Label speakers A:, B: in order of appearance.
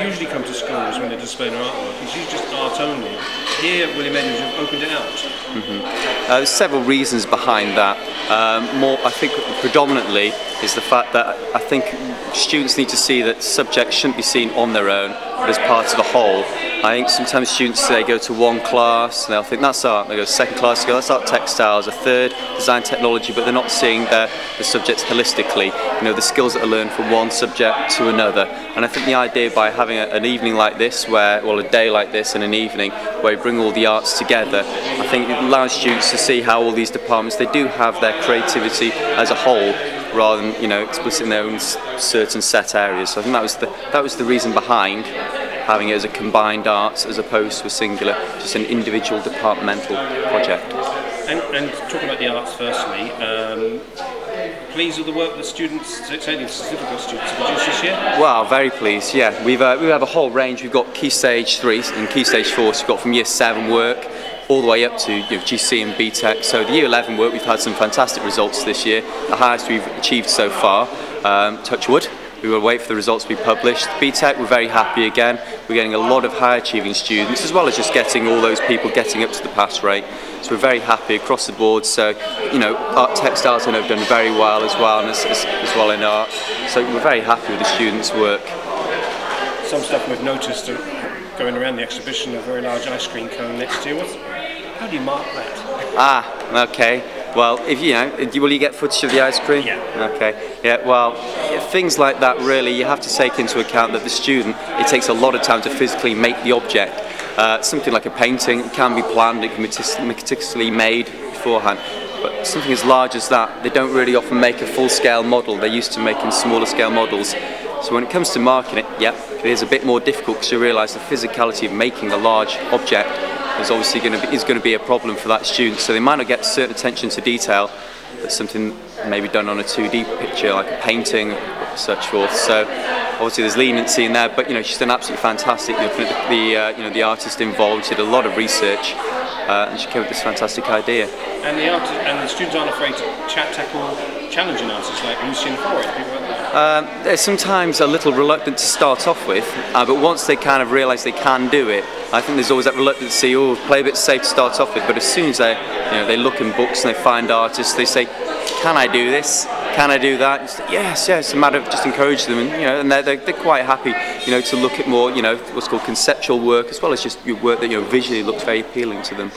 A: usually come to schools when they're displaying their artwork. It's usually just art only. Here, WE.mov have opened it out.
B: There's several reasons behind that. I think predominantly is the fact that I think students need to see that subjects shouldn't be seen on their own, but as part of a whole. I think sometimes students, they go to one class and they'll think that's art, they go to second class, they go that's art textiles, a third design technology, but they're not seeing the subjects holistically, you know, the skills that are learned from one subject to another. And I think the idea by having an evening like this, a day like this and an evening where we bring all the arts together, I think it allows students to see how all these departments, they do have their creativity as a whole, rather than, you know, explicit in their own certain set areas. So I think that was the reason behind having it as a combined arts as opposed to a singular, just an individual departmental project.
A: And talking about the arts firstly, pleased with the work that students, certainly the certificate students, have produced this year?
B: Wow, very pleased, yeah. We have a whole range. We've got Key Stage 3 and Key Stage 4, so we've got from Year 7 work all the way up to GC and BTEC. So the Year 11 work, we've had some fantastic results this year, the highest we've achieved so far, touch wood. We will wait for the results to be published. BTEC, we're very happy again. We're getting a lot of high achieving students, as well as just getting all those people getting up to the pass rate. So we're very happy across the board. So, you know, art textiles have done very well as well, and as well in art. So we're very happy with the students' work.
A: Some stuff we've noticed going around the exhibition, a very large ice cream cone next to you. How do you mark that?
B: Ah, okay. Well, if you know, will you get footage of the ice cream?
A: Yeah.
B: Okay. Yeah. Well, things like that, really, you have to take into account that the student, it takes a lot of time to physically make the object. Something like a painting, it can be planned, it can be meticulously made beforehand. But something as large as that, they don't really often make a full-scale model. They're used to making smaller-scale models. So when it comes to marking it, yeah, it is a bit more difficult because you realise the physicality of making a large object is obviously going to be a problem for that student. So they might not get certain attention to detail, but something maybe done on a 2D picture, like a painting, such forth. So obviously there's leniency in there, but you know, she's done absolutely fantastic. Looking at the artist involved, she did a lot of research, and she came up with this fantastic idea.
A: And the students aren't afraid to tackle challenging artists like Lucian Ford and people like that?
B: They're sometimes a little reluctant to start off with, but once they kind of realise they can do it, I think there's always that reluctancy, oh, play a bit safe to start off with, but as soon as they look in books and they find artists, they say, can I do this? Can I do that? And say, yes, it's a matter of just encourage them, and they're quite happy, to look at more, what's called conceptual work, as well as just work that visually looks very appealing to them.